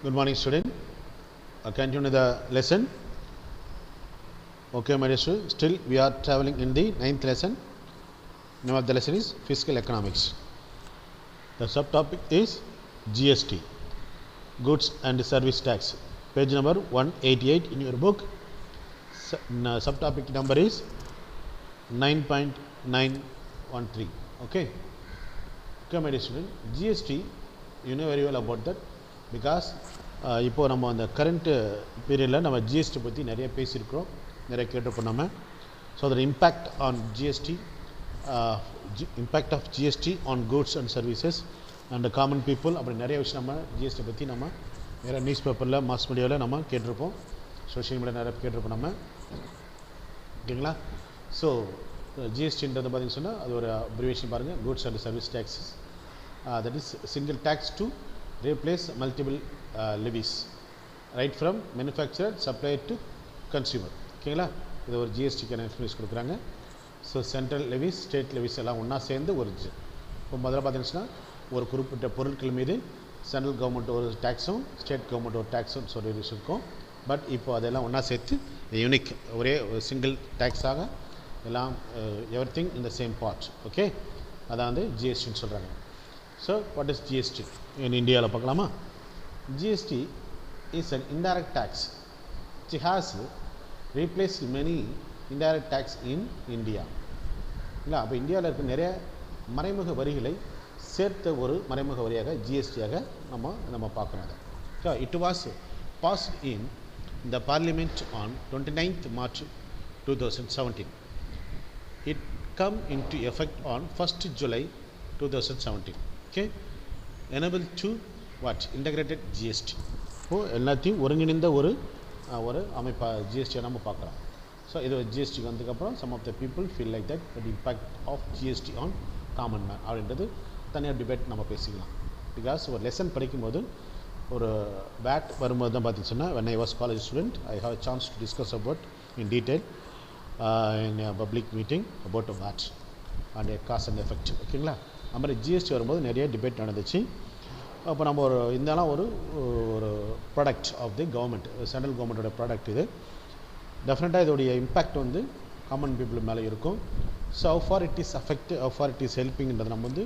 Good morning, student. Continue the lesson. Okay, my dear student. Still, we are traveling in the 9th lesson. Name of the lesson is Fiscal Economics. The subtopic is GST, Goods and Service Tax. Page number 188 in your book. Subtopic number is 9.913. Okay. Okay, my dear student. GST, you know very well about that. Because இப்போது நம்ம அந்த current பீரியடில் நம்ம GST பற்றி நிறைய பேசியிருக்கிறோம், நிறைய கேட்டிருப்போம் நம்ம. ஸோ அதோட impact on GST, impact of GST on goods and services and common people, அப்படி நிறைய விஷயம் நம்ம ஜிஎஸ்டி பற்றி நம்ம நிறைய நியூஸ் பேப்பரில் மாஸ் மீடியாவில் நம்ம கேட்டிருப்போம், சோஷியல் மீடியா நிறைய கேட்டிருப்போம் நம்ம. ஓகேங்களா? ஸோ ஜிஎஸ்டின்றது பார்த்தீங்கன்னு சொன்னால் அது ஒரு அப்ரிவேஷன் பாருங்கள், goods and service taxes. That is single tax to replace multiple levies right from manufacturer, supplier to consumer. ஓகேங்களா? இது ஒரு ஜிஎஸ்டிக்கான எக்ஸ்பிளேஷன் கொடுக்குறாங்க. So central levies, state levies எல்லாம் ஒன்றா சேர்ந்து ஒரு இப்போ முதல்ல பார்த்தீங்கன்னா ஒரு குறிப்பிட்ட பொருட்கள் மீது சென்ட்ரல் கவர்மெண்ட் ஒரு டேக்ஸும் ஸ்டேட் கவர்மெண்ட் ஒரு டேக்ஸும் சொல்லி இருக்கும். பட் இப்போ அதெல்லாம் ஒன்றா சேர்த்து யூனிக் ஒரே சிங்கிள் டேக்ஸாக எல்லாம் everything in the same part. Okay, அதான் வந்து ஜிஎஸ்டின்னு சொல்கிறாங்க. So, what is GST? In India, பார்க்கலாமா? GST is an indirect tax. It has replaced many indirect tax in India. இல்லை, அப்போ இந்தியாவில் இருக்க நிறைய மறைமுக வரிகளை சேர்த்த ஒரு மறைமுக வரியாக ஜிஎஸ்டியாக நம்ம பார்க்கணும் அதை. So it was past in the parliament on 29th March 2017. It come into effect on 1st July 2017. Okay, enable to what? Integrated GST. இப்போ எல்லாத்தையும் ஒருங்கிணைந்த ஒரு அமைப்பா ஜிஎஸ்டியை நம்ம பார்க்கலாம். ஸோ இது ஜிஎஸ்டி வந்ததுக்கப்புறம் some of the people feel like that but impact of GST on common man அப்படின்றது தனியாக டிபேட் நம்ம பேசிக்கலாம். பிகாஸ் ஒரு லெசன் படிக்கும்போது ஒரு வேட் வரும்போது தான் பார்த்திங்கன்னா when I was college student I have a chance to discuss about in detail in a public meeting about a VAT and a cause and effect. ஓகேங்களா? அது மாதிரி ஜிஎஸ்டி வரும்போது நிறைய டிபேட் நடந்துச்சு. அப்போ நம்ம இருந்தாலும் ஒரு product of the government, central கவர்மெண்ட்டோட ப்ராடக்ட் இது. டெஃபினட்டாக இதோடைய இம்பேக்ட் வந்து காமன் பீப்புள் மேலே இருக்கும். So how far it is affect, how far it is ஹெல்பிங்கிறத நம்ம வந்து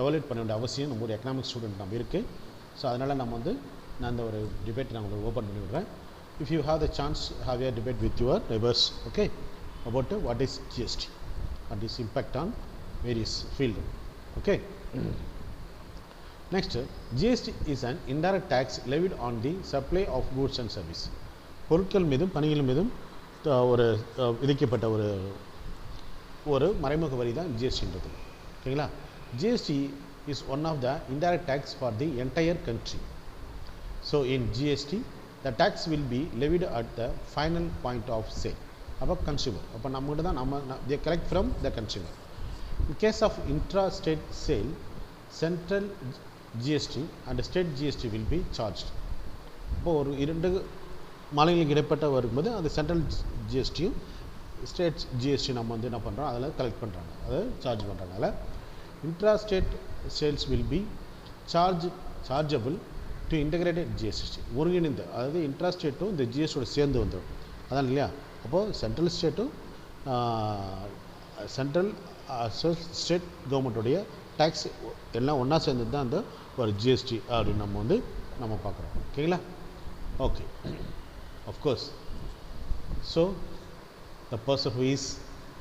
எவாலுவேட் பண்ண வேண்டிய அவசியம் நம்ம ஒரு எக்கனாமிக் ஸ்டூடெண்ட் நம்ம இருக்குது. ஸோ அதனால் நம்ம வந்து நான் அந்த ஒரு டிபேட் நான் உங்களுக்கு ஓப்பன் பண்ணி விடுறேன். If you have the chance have a debate with your neighbours. Okay, about what is GST and its impact on various field. Okay. Next, GST is an indirect tax levied on the supply of goods and service. பொருட்கள் மீதும் பணிகள் மீதும் ஒரு விதிக்கப்பட்ட ஒரு மறைமுக வரி தான் ஜிஎஸ்டின்றது. ஓகேங்களா? GST is one of the indirect tax for the entire country. So in GST, the tax will be levied at the final point of sale. அப்போ கன்சியூமர், அப்போ நம்மகிட்ட தான் they collect from the consumer. In case of intra-state sale, central GST and state GST will be charged. இப்போ ஒரு இரண்டு மாநிலங்களுக்கு இடைப்பட்ட வரும்போது அந்த சென்ட்ரல் ஜிஎஸ்டியும் ஸ்டேட் ஜிஎஸ்டி நம்ம வந்து என்ன பண்ணுறோம், அதில் கலெக்ட் பண்ணுறாங்க, அதை சார்ஜ் பண்ணுறாங்க. அதில் intra-state sales will be chargeable to integrated GST. ஒருங்கிணைந்த, அதாவது இன்ட்ராஸ்டேட்டும் இந்த ஜிஎஸ்டியோட சேர்ந்து வந்துடும். அதான் இல்லையா? அப்போது சென்ட்ரல் ஸ்டேட்டும் சென்ட்ரல் ஸ்டேட் கவர்மெண்ட்டுடைய டேக்ஸ் எல்லாம் ஒன்றா சேர்ந்தது தான் அந்த ஒரு ஜிஎஸ்டி அப்படின்னு நம்ம பார்க்குறோம். ஓகேங்களா? Okay, of course. So the person who is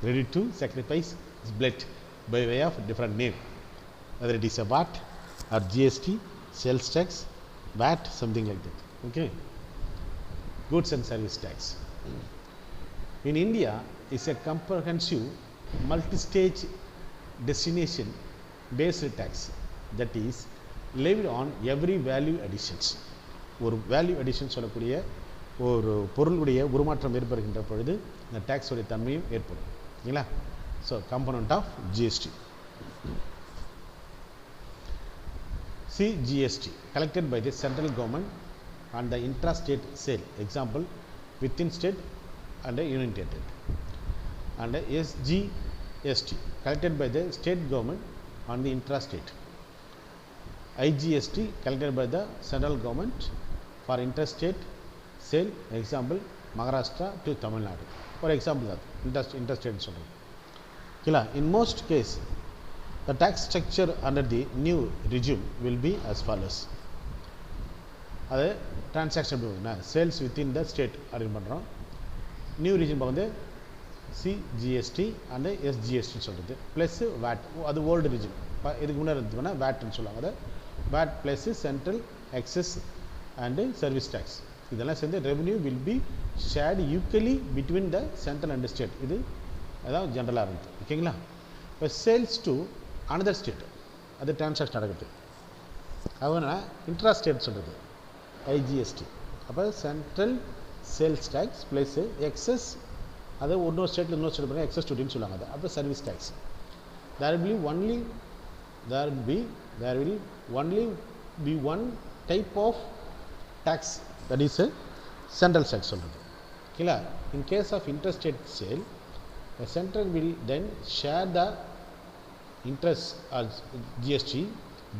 ready to sacrifice his blood by way of different name, whether it is a VAT or GST, sales tax, VAT, something like that. Okay, goods and service tax in India is a comprehensive multi-stage destination based tax that is levied on every value additions. ஒரு value addition சொல்லக்கூடிய ஒரு பொருளுடைய உருமாற்றம் ஏற்படுகின்ற பொழுது இந்த டேக்ஸோடைய தன்மையும் ஏற்படும். ஓகேங்களா? So component of GST. CGST collected by the central government and the intra-state sale, example within state and union territory. And SGST collected by the state government on the intra-state. IGST collected by the central government for interstate sale, example Maharashtra to Tamil Nadu. For example that interstate சொல்றோம். Okay, in most case the tax structure under the new regime will be as follows. அது transaction sales within the state அப்படின்னு பண்ணுறோம். New regime வந்து CGST and எஸ்ஜிஎஸ்டின்னு சொல்கிறது plus VAT, அது old regime. இதுக்கு முன்னாடி இருந்ததுன்னா வேட்னு சொல்லுவாங்க. அதை VAT plus central excise and service tax இதெல்லாம் சேர்ந்து revenue will be shared equally between the central and state. இது அதான் ஜென்ரலாக இருந்தது. ஓகேங்களா? இப்போ சேல்ஸ் டு அனதர் ஸ்டேட் அது டிரான்சாக்ஷன் நடக்குது. அவங்க இன்ட்ரா ஸ்டேட் சொல்கிறது ஐஜிஎஸ்டி. அப்போ central sales tax plus excess, அதை இன்னொரு ஸ்டேட்டில் இன்னொரு ஸ்டேட் பண்ணி எக்ஸஸ் டியூட்டின்னு சொல்லுவாங்க. அது அப்போ service tax. there will only be one type of tax, that is central tax சொல்கிறது. ஓகேங்களா? in case of interstate sale, the central will then share the interest as GST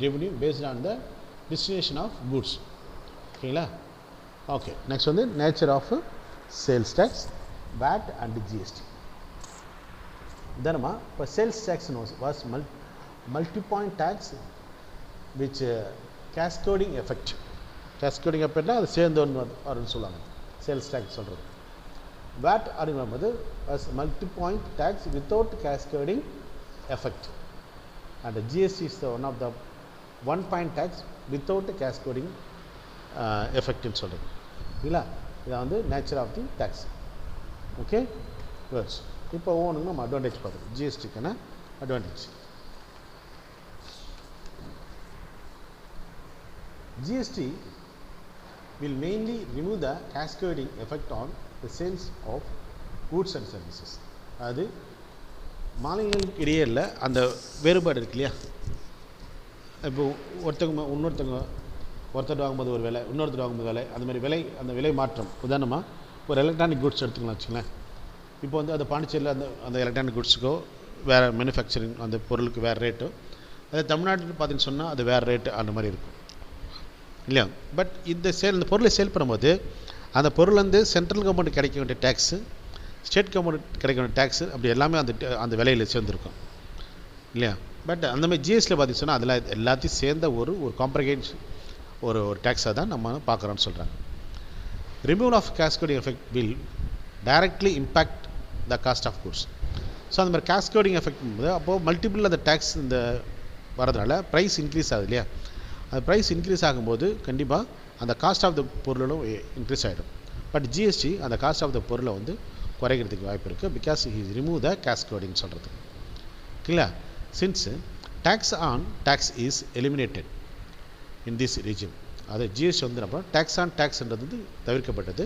revenue based on the destination of goods. ஓகேங்களா? Okay, next வந்து nature of sales tax, VAT and GST. இதனமா இப்போ sales tax was multipoint tax which cascading effect. Cascading எஃபெக்ட்னா அது சேர்ந்து வரும்னு சொல்லுவாங்க sales tax சொல்கிறது. VAT அப்படிங்கும்போது was multipoint tax without cascading effect. And GST is the one of the one point tax without cascading எஃபெக்ட்னு சொல்கிறது. இல்லைங்களா? இதான் வந்து nature of the tax. Okay words. இப்போ ஒவ்வொன்றுங்க நம்ம அட்வான்டேஜ் பார்த்துக்கோம். ஜிஎஸ்டிக்கான advantage. GST will mainly remove the cascading effect on the sales of goods and services. அது மாநிலங்களுக்கு இடையே இல்லை அந்த வேறுபாடு இருக்கு இல்லையா? இப்போ ஒருத்தர் வாங்கும்போது ஒரு விலை, இன்னொருத்தர் வாங்கும்போது விலை, அந்த மாதிரி அந்த விலை மாற்றம். உதாரணமாக ஒரு எலக்ட்ரானிக் குட்ஸ் எடுத்துக்கலாம் வச்சுங்களேன். இப்போ வந்து அது பாண்டிச்சேரியில் அந்த எலக்ட்ரானிக் குட்ஸுக்கோ வேறு மேனுஃபேக்சரிங் அந்த பொருளுக்கு வேறு ரேட்டோ, அதே தமிழ்நாட்டில் பார்த்தீங்கன்னு சொன்னால் அது வேறு ரேட்டு அந்த மாதிரி இருக்கும் இல்லையா? பட் இந்த பொருளை சேல் பண்ணும்போது அந்த பொருள் வந்து சென்ட்ரல் கவர்மெண்ட் கிடைக்க வேண்டிய டேக்ஸு, ஸ்டேட் கவர்மெண்ட் கிடைக்க வேண்டிய டேக்ஸு, அப்படி எல்லாமே அந்த விலையில் சேர்ந்துருக்கும் இல்லையா? பட் அந்த மாதிரி ஜிஎஸ்டியில் பார்த்தீங்கன்னு சொன்னால் அதில் எல்லாத்தையும் சேர்ந்த ஒரு காம்ப்ரிஹென்சிவ் ஒரு டேக்ஸாக தான் நம்ம பார்க்குறோன்னு சொல்கிறாங்க. Removal of cascading effect will directly impact the cost of goods. So அந்த மாதிரி கேஸ்கேடிங் எஃபெக்ட் போது அப்போது மல்டிபிள் அந்த டேக்ஸ் இந்த வரதுனால ப்ரைஸ் இன்க்ரீஸ் ஆகுது இல்லையா? அந்த ப்ரைஸ் இன்க்ரீஸ் ஆகும்போது கண்டிப்பாக அந்த காஸ்ட் ஆஃப் த பொருளும் இன்க்ரீஸ் ஆகிடும். பட் ஜிஎஸ்டி அந்த காஸ்ட் ஆஃப் த பொருளை வந்து குறைக்கிறதுக்கு வாய்ப்பு இருக்குது. Because he remove the cascading சொல்கிறது. ஓகேங்களா? Since tax is eliminated in this region, அது ஜிஎஸ்டி வந்து நம்ம டேக்ஸ் ஆன் டேக்ஸ்ன்றது வந்து தவிர்க்கப்பட்டது.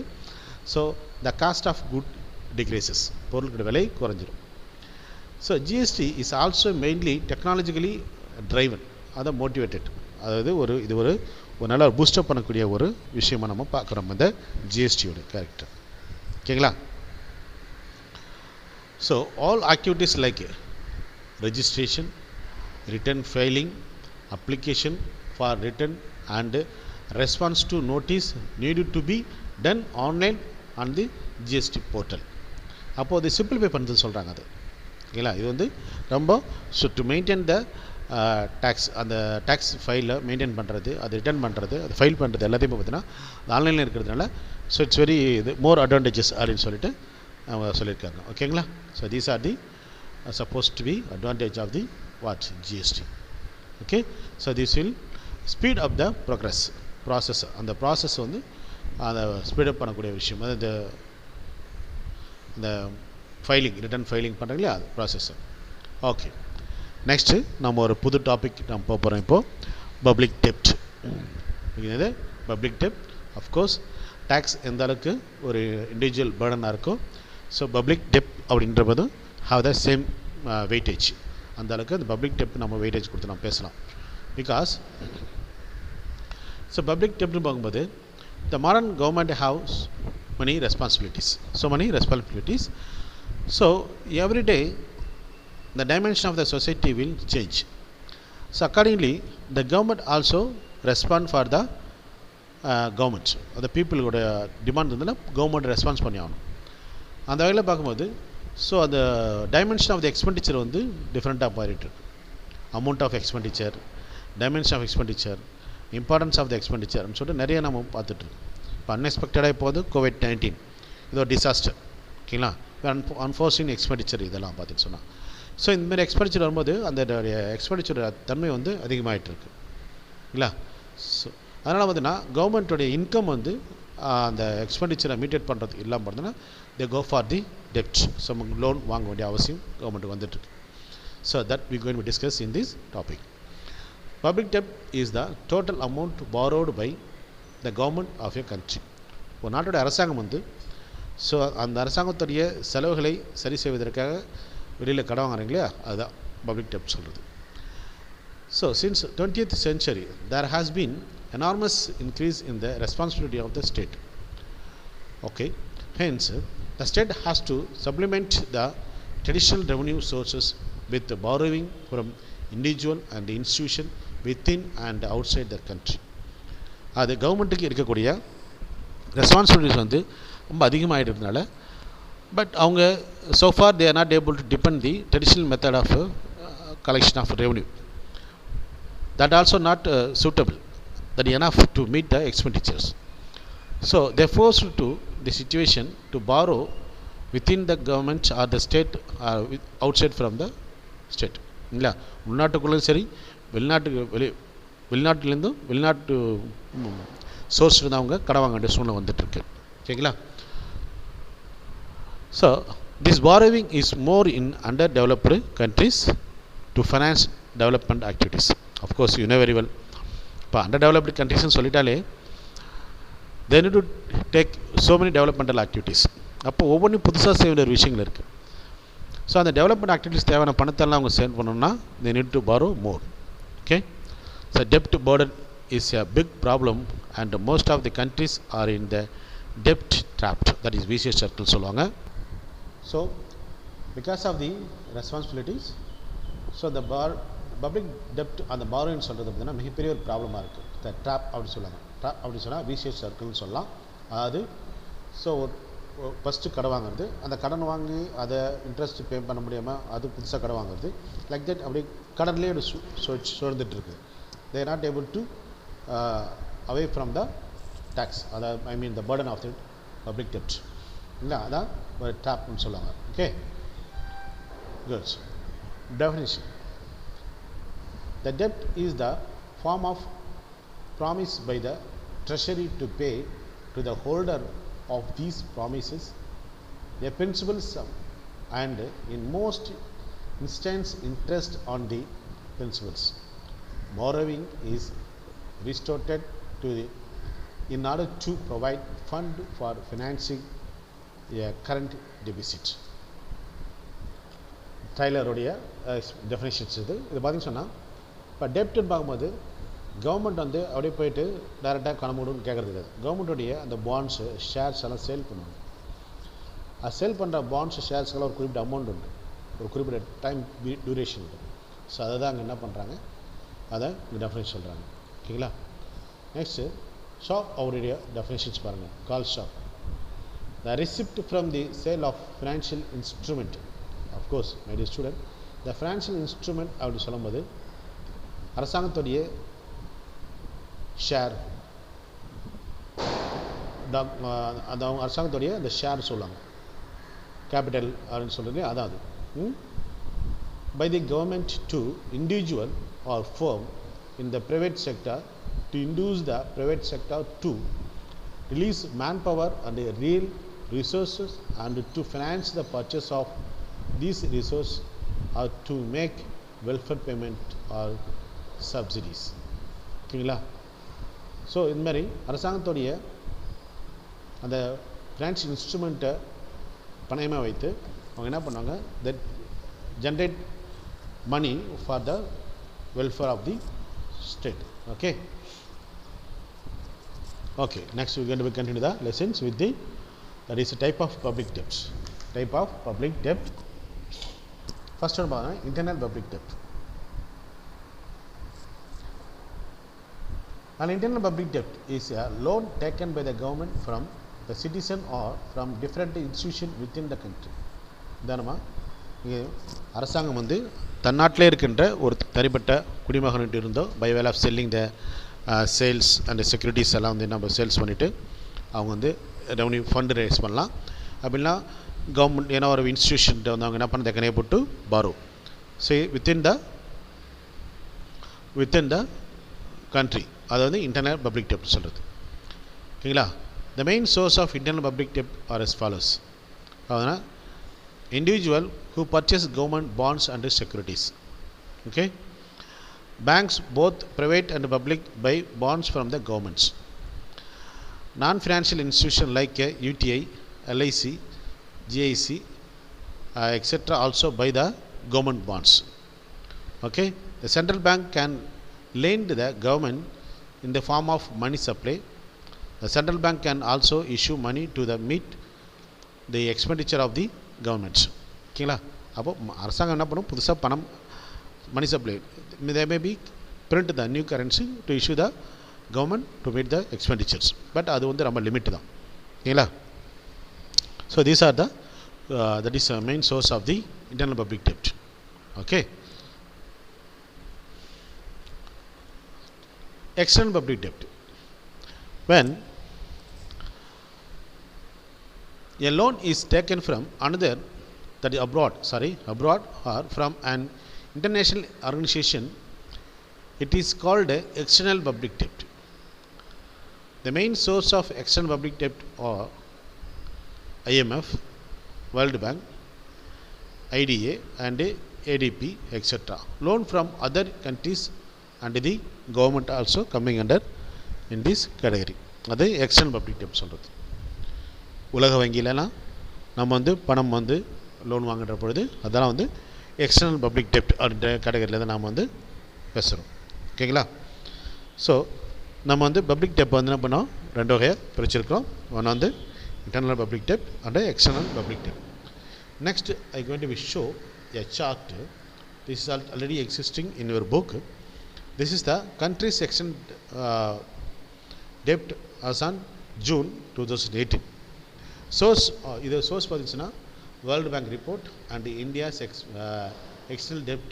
So the cost of good decreases, பொருளுக்கு விலை குறைஞ்சிடும். So GST is also mainly technologically driven, அதை மோட்டிவேட்டட். அதாவது இது ஒரு நல்ல பூஸ்டப் பண்ணக்கூடிய ஒரு விஷயமாக நம்ம பார்க்குறோம் இந்த ஜிஎஸ்டியோட கேரக்டர். ஓகேங்களா? So all activities like registration, return filing, application for return and response to notice needed to be done online on the GST portal. அப்போ அது சிம்பிளிஃபை பண்ணுறது சொல்கிறாங்க. அது ஓகேங்களா? இது வந்து ரொம்ப டு மெயின்டைன் த டேக்ஸ், அந்த டேக்ஸ் ஃபைலை மெயின்டைன் பண்ணுறது, அது ரிட்டர்ன் பண்ணுறது, அது ஃபைல் பண்ணுறது எல்லாத்தையுமே பார்த்தீங்கன்னா ஆன்லைனில் இருக்கிறதுனால so it's very more advantages அப்படின்னு சொல்லிட்டு அவங்க சொல்லியிருக்காங்க. ஓகேங்களா? So these are the suppose to be advantage of the what GST. Okay, so this will speed up the process. அந்த ப்ராசஸ் வந்து அதை ஸ்பீடப் பண்ணக்கூடிய விஷயம். அது இந்த ஃபைலிங், ரிட்டர்ன் ஃபைலிங் பண்ணுறாங்க இல்லையா, அது ப்ராசஸ். ஓகே, நெக்ஸ்ட்டு நம்ம ஒரு புது டாபிக் நம்ம போக போகிறோம். இப்போது பப்ளிக் டெப்ட். இது பப்ளிக் டெப்ட் அஃப்கோர்ஸ் டேக்ஸ் எந்த அளவுக்கு ஒரு இண்டிவிஜுவல் பேர்டனாக இருக்கும். ஸோ பப்ளிக் டெப்ட் அப்படின்றபோது ஹாவ் த சேம் வெயிட்டேஜ். அந்த அளவுக்கு அந்த பப்ளிக் டெப்ட் நம்ம வெயிட்டேஜ் கொடுத்து நம்ம பேசலாம். பிகாஸ் ஸோ பப்ளிக் டெப்ட்னு பார்க்கும்போது the modern government has many responsibilities. So every day the dimension of the society will change. So accordingly the government also respond for the government அந்த பீப்புளோட டிமாண்ட் இருந்தால் government response பண்ணி ஆகணும். அந்த வகையில் பார்க்கும்போது so அந்த டைமென்ஷன் ஆஃப் த எக்ஸ்பெண்டிச்சர் வந்து டிஃப்ரெண்ட்டாக மாறிட்டுருக்கு. Amount of expenditure, dimension of expenditure, importance of the எக்ஸ்பெண்டிச்சர்னு சொல்லிட்டு நிறைய நம்ம பார்த்துட்ருக்கோம். இப்போ அன்எக்ஸ்பெக்டடாக இப்போது COVID-19 இது ஒரு டிசாஸ்டர், ஓகேங்களா, அன்ஃபோர்சின் எக்ஸ்பெண்டிச்சர் இதெல்லாம் பார்த்துட்டு சொன்னால். ஸோ இந்தமாதிரி எக்ஸ்பெண்டிச்சர் வரும்போது அந்த எக்ஸ்பெண்டிச்சர் தன்மை வந்து அதிகமாகிட்டுருக்கு இல்லை. ஸோ அதனால் வந்துன்னா கவர்மெண்ட்டுடைய இன்கம் வந்து அந்த எக்ஸ்பெண்டிச்சரை மீட்டேட் பண்ணுறது இல்லாமல் பார்த்தோன்னா தே கோ ஃபார் தி டெப்ட். ஸோ லோன் வாங்க வேண்டிய அவசியம் கவர்மெண்ட்டுக்கு வந்துட்டுருக்கு. So that we going to discuss in this topic. Public டெப்ட் is the total amount borrowed by the government of a country. ஒரு நாட்டோட அரசாங்கம் வந்து ஸோ அந்த அரசாங்கத்துடைய செலவுகளை சரி செய்வதற்காக வெளியில் கடன் வாங்குறீங்க இல்லையா, அதுதான் பப்ளிக் டெப்ட் சொல்கிறது. So since 20th century there has been enormous increase in the responsibility of the state. Okay, hence the state has to supplement the traditional revenue sources with the borrowing from individual and institution within and outside the country. அது கவர்மெண்ட்டுக்கு இருக்கக்கூடிய responsibilities வந்து ரொம்ப அதிகமாகிடுறதுனால but அவங்க so far they are not able to depend the traditional method of collection of revenue. That also not suitable, that enough to meet the expenditures. So they forced to the situation to borrow within the government or the state or outside from the state. இல்லை உள்நாட்டுக்குள்ளும் சரி வெளிநாட்டிலேருந்தும் வெளிநாட்டு source இருந்து அவங்க கடன் வாங்க வேண்டிய சூழ்நிலை வந்துட்டுருக்கு, ஓகேங்களா. So this borrowing is more in underdeveloped countries to finance development activities. Of course you know very well, இப்போ underdeveloped countries சொல்லிட்டாலே they need to take so many developmental activities. அப்போ ஒவ்வொன்றும் புதுசாக செய்ய வேண்டிய விஷயங்கள் இருக்குது. ஸோ அந்த டெவலப்மெண்ட் ஆக்டிவிட்டிஸ் தேவையான பணத்தெல்லாம் அவங்க சேவ் பண்ணணும்னா they need to borrow more. Okay, so debt burden is a big problem and most of the countries are in the debt trapped, that is vicious circle சொல்லுவாங்க. So because of the responsibilities, so the public டெப்ட் அந்த பாரோயின்னு சொல்கிறது பார்த்தீங்கன்னா மிகப்பெரிய ஒரு ப்ராப்ளமாக இருக்குது. த ட்ராப் அப்படி சொல்லுவாங்க. ட்ராப் அப்படி சொன்னால் விசிஎஸ் சர்க்கிள்னு சொல்லலாம். அதாவது ஸோ ஃபஸ்ட்டு கடன் வாங்குறது, அந்த கடன் வாங்கி அதை இன்ட்ரெஸ்ட் பே பண்ண முடியாமல் அது புதுசாக கடன் வாங்குறது, லைக் தட் அப்படி கடன்லேயே சுழந்துட்டு இருக்குது. They are not able to away from the tax, அதாவது I mean the burden of the public டெப்ட் இல்லை, அதான் ஒரு ட்ராப்னு சொல்லுவாங்க. Okay, good. Definition: the debt is the form of promise by the treasury to pay to the holder of these promises a principal sum and in most instances interest on the principals. Borrowing is resorted to in order to provide fund for financing a current deficit. டைலருடைய definitions இது பார்த்தீங்கன்னு சொன்னால், இப்போ டெப்ட்னு பார்க்கும்போது government வந்து அப்படியே போயிட்டு டைரெக்டாக கணமுடுன்னு கேட்குறது கிடையாது. கவர்மெண்ட்டுடைய அந்த பாண்ட்ஸு ஷேர்ஸ் எல்லாம் சேல் பண்ணுவாங்க. அது சேல் பண்ணுற பாண்ட்ஸு ஷேர்ஸ்க்கெல்லாம் ஒரு குறிப்பிட்ட அமௌண்ட் உண்டு, ஒரு குறிப்பிட்ட டைம் டியூரேஷன் உண்டு. ஸோ அதை தான் அங்கே என்ன பண்ணுறாங்க, அதை இங்கே டெஃபினேஷன் சொல்கிறாங்க, ஓகேங்களா. நெக்ஸ்ட்டு ஷாப் அவருடைய டெஃபினேஷன்ஸ் பாருங்கள். கால் ஷாப்: the receipt from the sale of financial instrument. Of course my dear student, the financial instrument அப்படின்னு சொல்லும்போது அரசாங்கத்துடைய ஷேர், அந்த அவங்க அரசாங்கத்துடைய அந்த ஷேர் சொல்லுவாங்க, கேபிட்டல் அப்படின்னு சொல்கிறது அதான் அது. By the government to individual or firm in the private sector to induce the private sector to release manpower and real resources and to finance the purchase of these resource or to make welfare payment or subsidies, ஓகேங்களா. So இந்த மாதிரி அரசாங்கத்துடைய அந்த financial இன்ஸ்ட்ருமெண்ட்டை பணயமாக வைத்து அவங்க என்ன பண்ணுவாங்க, that generate money for the welfare of the state. Okay, okay. Next we are going to continue the lessons with the, that is a type of public debt. Type of public debt. First one பார்த்தீங்கன்னா internal public debt. An internal public debt is a loan taken by the government from the citizen or from different institution within the country. உதாரணமாக இங்கே அரசாங்கம் வந்து தன்னாட்டிலே இருக்கின்ற ஒரு தனிப்பட்ட குடிமகன்கிட்ட இருந்தோ by way of selling the sales and securities எல்லாம் வந்து நம்ம சேல்ஸ் பண்ணிவிட்டு அவங்க வந்து ரெவன்யூ ஃபண்டு ரேஸ் பண்ணலாம். அப்படின்னா கவர்மெண்ட் ஏன்னா ஒரு இன்ஸ்டியூஷன்கிட்ட வந்து அவங்க என்ன பண்ண they can able to borrow. So within the country அது வந்து இன்டர்னல் பப்ளிக் டெப்ட் சொல்கிறது. ஓகேங்களா? The main source of internal public debt are as follows. அதனால் individual who purchase government bonds and securities. Okay? Banks both private and public buy bonds from the governments. Non-financial institutions like UTI, LIC, GIC, etc. also buy the government bonds. Okay? The central bank can lend the government in the form of money supply. The central bank can also issue money to the meet the expenditure of the governments. ஓகேங்களா? அப்போ அரசாங்கம் என்ன பண்ணும், புதுசாக பணம் money supply they may be print the new currency to issue the government to meet the expenditures. But அது வந்து ரொம்ப லிமிட் தான். ஓகேங்களா? So these R the that is main source of the internal public debt. Okay? External public debt. When a loan is taken from another, that is abroad or from an international organization, it is called external public debt. The main source of external public debt are IMF, World Bank, IDA and ADB, etc. Loan from other countries and the government also coming under in this category. அது external public debt சொல்கிறது. உலக வங்கியிலலாம் நம்ம வந்து பணம் வந்து loan வாங்குகிற பொழுது அதெல்லாம் வந்து எக்ஸ்டர்னல் பப்ளிக் டெப்ட் அப்படின்ற கேட்டகரியில் தான் நாம் வந்து பேசுகிறோம். ஓகேங்களா? ஸோ நம்ம வந்து பப்ளிக் டெப்ட் வந்து என்ன பண்ணோம், ரெண்டு வகையாக பிரிச்சிருக்கோம். ஒன்று வந்து internal public dept and external public dept. Next I going to show a chart. This is already existing in your book. This is the country's external debt as on June 2018. Source இது source பார்த்தீங்கன்னா World Bank report and India's external debt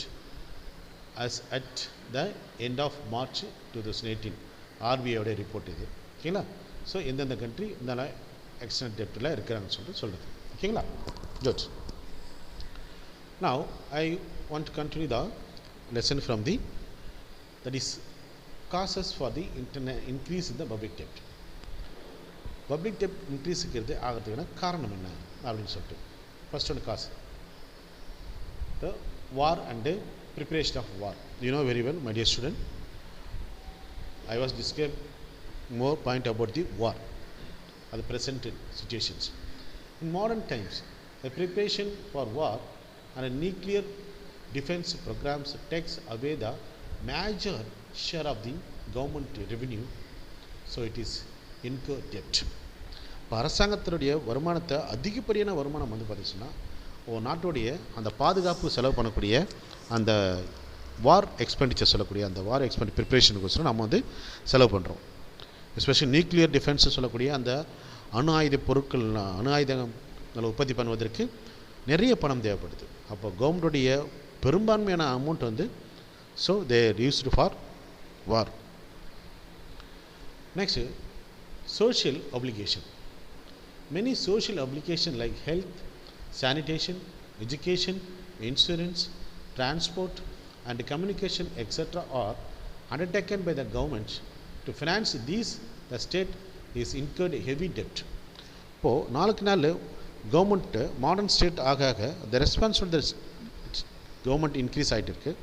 as at the end of March 2018. RBI உடைய report இது. ஓகேங்களா? So எந்தெந்த country இந்த external டெப்டில் இருக்கிறாங்கன்னு சொல்கிறது. ஓகேங்களா? Good. Now I want to continue the lesson from the that is causes for the increase in the public debt. Public debt increase ஆகிறதுக்கான காரணம் என்ன அப்படின்னு சொல்லிட்டு first one cause the war and the preparation of war. You know very well, my dear student, I was describing more point about the war at the present situations. In modern times, the preparation for war and a nuclear defense programs takes away the major share of the government revenue, so it is incurred debt. இப்போ அரசாங்கத்தினுடைய வருமானத்தை அதிகப்படியான வருமானம் வந்து பார்த்திங்கன்னா ஒரு நாட்டுடைய அந்த பாதுகாப்பு செலவு பண்ணக்கூடிய அந்த வார் எக்ஸ்பெண்டிச்சர் சொல்லக்கூடிய அந்த வார் ப்ரிப்பரேஷனுக்கோசரம் நம்ம வந்து செலவு பண்ணுறோம். எஸ்பெஷலி நியூக்ளியர் டிஃபென்ஸ் சொல்லக்கூடிய அந்த அணு ஆயுத பொருட்கள் அணு ஆயுதங்களை உற்பத்தி பண்ணுவதற்கு நிறைய பணம் தேவைப்படுது. அப்போ கவர்மெண்ட்டுடைய பெரும்பான்மையான அமௌண்ட் வந்து so they are used for war. Next, social obligation. Many social obligations like health, sanitation, education, insurance, transport and communication etc. are undertaken by the government. To finance these, the state is incurred heavy debt. இப்போ நாளுக்கு நாள் government modern state ஆக ஆக the responsibility government increase ஆகிட்டு இருக்குது.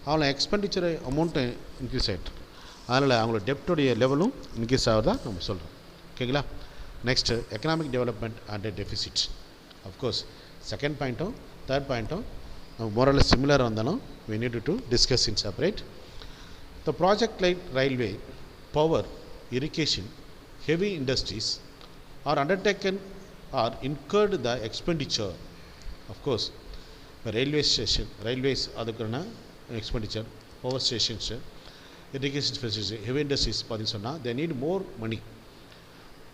அவங்கள expenditure amount increase ஆகிட்டு, அதனால் அவங்களோட டெப்டோடைய லெவலும் இன்க்ரீஸ் ஆகுதான் நம்ம சொல்கிறோம். ஓகேங்களா? Next economic development and deficit. Of course second பாயிண்ட்டும் தேர்ட் பாயிண்ட்டும் மோரலஸ் சிமிலராக இருந்தாலும் we need to discuss in separate. The project like railway, power, irrigation, heavy industries are undertaken or incurred the expenditure. Of course, railways அதுக்கான expenditure, power stations, irrigation facilities, heavy industries பார்த்தீங்கன்னு சொன்னால் they need more money.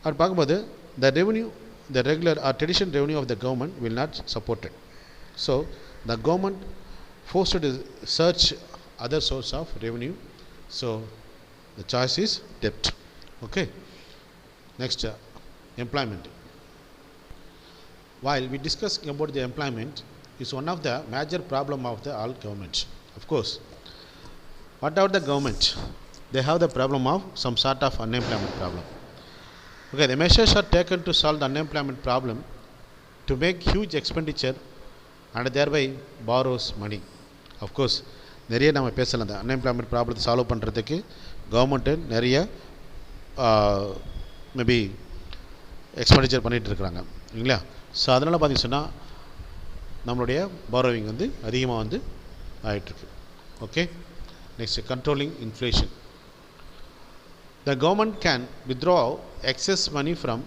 அப்படி பார்க்கும்போது the revenue, the regular or traditional revenue of the government will not support it. So the government forced to search other source of revenue. So the choice is debt. Okay. Next, employment. While we discuss about the employment is one of the major problem of the all governments. Of course, whatever the government, they have the problem of some sort of unemployment problem. Okay, the measures are taken to solve the unemployment problem to make huge expenditure and thereby borrows money. Of course, நிறைய நம்ம பேசலாம் அந்த unemployment ப்ராப்ளத்தை solve பண்ணுறதுக்கு government நிறைய maybe expenditure பண்ணிகிட்டு இருக்கிறாங்க இல்லைங்களா. ஸோ அதனால் பார்த்தீங்கன்னு சொன்னால் நம்மளுடைய பாரோவிங் வந்து அதிகமாக வந்து ஆகிட்டுருக்கு. Okay. Next, controlling inflation. The government can withdraw excess money from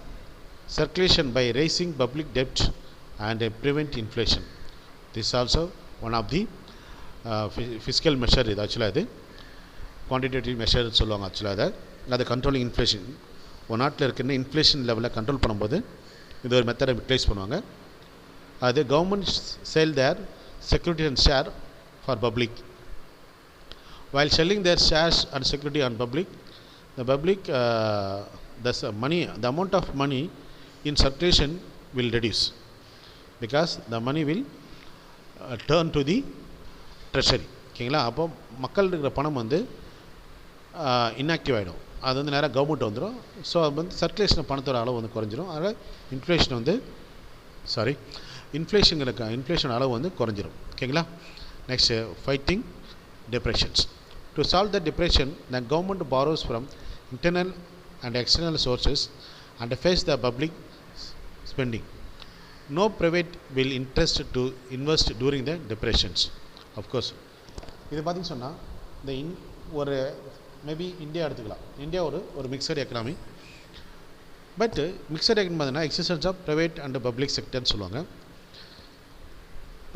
circulation by raising public debt and prevent inflation. This is also one of the fiscal measure. இது ஆக்சுவலாக இது குவான்டிடேட்டிவ் மெஷர் சொல்லுவாங்க. ஆக்சுவலாக அது கண்ட்ரோலிங் இன்ஃப்ளேஷன். ஒரு நாட்டில் இருக்கிற inflation லெவலில் கண்ட்ரோல் பண்ணும்போது இது ஒரு மெத்தடை யூட்டிலைஸ் பண்ணுவாங்க. அது government sale their security and share for public. While selling their shares and security on public, the public the amount of money in circulation will reduce because the money will turn to the treasury. ஓகேங்களா. அப்போ மக்கள் இருக்கிற பணம் வந்து inactive ஆகிடும். அது வந்து நேராக கவர்மெண்ட் வந்துடும். ஸோ அது வந்து சர்க்குலேஷன் பணத்தோட அளவு வந்து குறைஞ்சிரும். அதனால் இன்ஃப்ளேஷன் அளவு வந்து குறைஞ்சிரும். ஓகேங்களா. Next, fighting depressions. To solve the depression, the government borrows from internal and external sources and face the public spending. No private will interest to invest during the depressions. Of course, இது பார்த்தீங்கன்னு சொன்னால் இந்த ஒரு maybe India எடுத்துக்கலாம். India ஒரு mixed economy. But mixed economy பார்த்தீங்கன்னா existence of private and public செக்டர்னு சொல்லுவாங்க.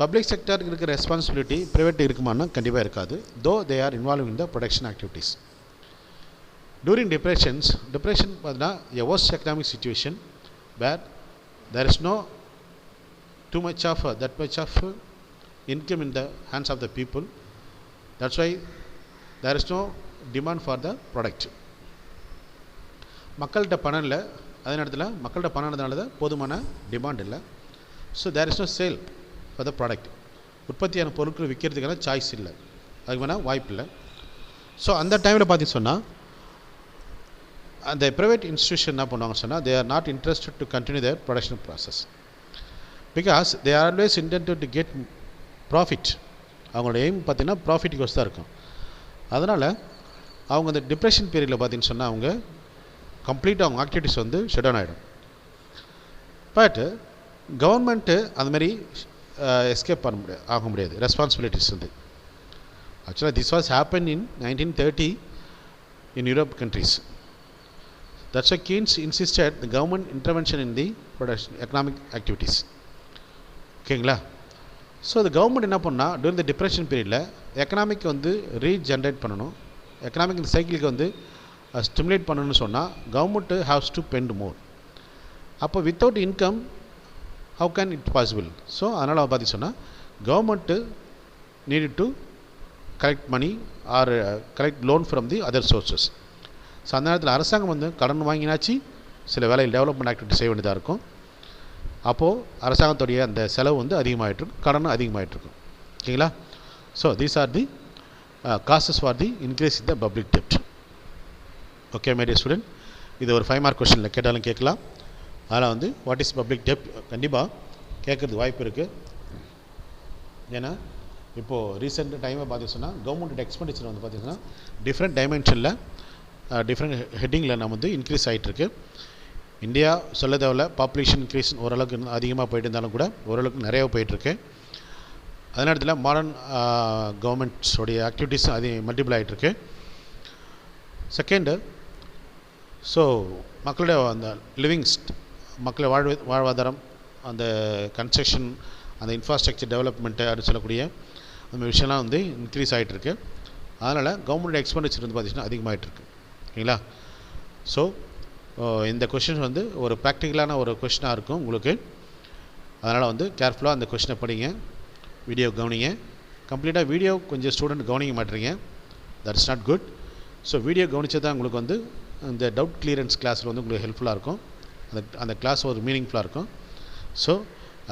பப்ளிக் செக்டருக்கு இருக்கிற ரெஸ்பான்சிபிலிட்டி ப்ரைவேட் இருக்குமானா கண்டிப்பாக இருக்காது. Though they are involve in the production activities. During depression பார்த்தீங்கன்னா a worst economic situation where there is no too much of that much of income in the hands of the people. That's why there is no demand for the product. மக்கள்கிட்ட பணம் இல்லை, அதே நேரத்தில் மக்கள்கிட்ட பணம் இருந்தனால தான் போதுமான டிமாண்ட் இல்லை. So there is no sale for the product. உற்பத்தியான பொருட்கள் விற்கிறதுக்கான சாய்ஸ் இல்லை, அதுக்கு வேணால் வாய்ப்பு இல்லை. ஸோ அந்த டைமில் பார்த்தீங்கன்னு சொன்னால் அந்த ப்ரைவேட் இன்ஸ்டியூஷன் என்ன பண்ணுவாங்கன்னு சொன்னால் they are not interested to continue their production process because they are always intended to get profit. அவங்களோட எய்ம் பார்த்தீங்கன்னா ப்ராஃபிட்டுக்கு வச்சு தான் இருக்கும். அதனால் அவங்க அந்த டிப்ரெஷன் பீரியடில் பார்த்தீங்கன்னு சொன்னால் அவங்க கம்ப்ளீட்டாக அவங்க ஆக்டிவிட்டிஸ் வந்து ஷட் டவுன் ஆகிடும். பட் கவர்மெண்ட்டு அதுமாரி எஸ்கேப் ஆக முடியாது ரெஸ்பான்சிபிலிட்டிஸ் வந்து. ஆக்சுவலாக this was happen in 1930 in Europe countries. That's why Keynes insisted the government intervention in the production economic activities. ஓகேங்களா. ஸோ the government என்ன பண்ணால் during the depression பீரியடில் எக்கனாமிக் வந்து ரீஜென்ரேட் பண்ணணும், எக்கனாமிக் இந்த சைக்கிளுக்கு வந்து ஸ்டிமுலேட் பண்ணணும்னு சொன்னால் government haves to spend more. அப்போ without income how can it possible? So அதனால் பார்த்திங்க சொன்னால் government need to collect money or collect loan from the other sources. So அந்த நேரத்தில் அரசாங்கம் வந்து கடன் வாங்கினாச்சு சில வேலையில் டெவலப்மெண்ட் ஆக்டிவிட்டி செய்ய வேண்டியதாக இருக்கும். அப்போது அரசாங்கத்துடைய அந்த செலவு வந்து அதிகமாகிட்ருக்கும், கடனும் அதிகமாகிட்ருக்கும். ஓகேங்களா. So these are the causes for the increase in the public dept. Okay my dear student, இது ஒரு 5 மார்க் கொஸ்டினில் கேட்டாலும் கேட்கலாம். அதில் வந்து வாட் இஸ் பப்ளிக் டெப்ட் கண்டிப்பாக கேட்குறதுக்கு வாய்ப்பு இருக்குது. ஏன்னா இப்போது ரீசெண்ட் டைமை பார்த்து சொன்னால் கவர்மெண்ட் எக்ஸ்பெண்டிச்சர் வந்து பார்த்திங்கன்னா டிஃப்ரெண்ட் டைமென்ஷனில் டிஃப்ரெண்ட் ஹெட்டிங்கில் நம்ம வந்து இன்க்ரீஸ் ஆகிட்டுருக்கு. இந்தியா சொல்ல தேவையில்ல, பாப்புலேஷன் இன்க்ரீஸ் ஓரளவுக்கு அதிகமாக போயிட்டு இருந்தாலும் கூட ஓரளவுக்கு நிறையா போயிட்டுருக்கு. அதே நேரத்தில் மாடர்ன் கவர்மெண்ட்ஸோடைய ஆக்டிவிட்டீஸும் அது மல்டிபிள் ஆகிட்டுருக்கு. செகண்டு, ஸோ மக்களுடைய அந்த மக்களுடைய வாழ்வாதாரம், அந்த கன்ஸ்ட்ரக்ஷன், அந்த இன்ஃப்ராஸ்ட்ரக்சர் டெவலப்மெண்ட்டு அப்படின்னு சொல்லக்கூடிய அந்த விஷயம்லாம் வந்து இன்க்ரீஸ் ஆகிட்டுருக்கு. அதனால் கவர்மெண்ட் எக்ஸ்பெண்டிச்சர் வந்து பார்த்திங்கன்னா அதிகமாகிட்டு இருக்கு. ஓகேங்களா? ஸோ இந்த கொஷின் வந்து ஒரு ப்ராக்டிக்கலான ஒரு கொஷினாக இருக்கும் உங்களுக்கு. அதனால் வந்து கேர்ஃபுல்லாக அந்த கொஷினை படிங்க, வீடியோ கவனிங்க. கம்ப்ளீட்டாக வீடியோ கொஞ்சம் ஸ்டூடெண்ட் கவனிக்க மாட்டேறீங்க, that's not good. So video கவனிச்சா தான் உங்களுக்கு வந்து இந்த டவுட் கிளியரன்ஸ் கிளாஸில் வந்து உங்களுக்கு ஹெல்ப்ஃபுல்லாக இருக்கும், அந்த கிளாஸ் ஒரு மீனிங்ஃபுல்லாக இருக்கும். So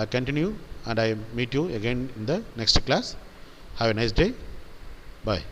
I continue and I meet you again in the next class. Have a nice day. Bye.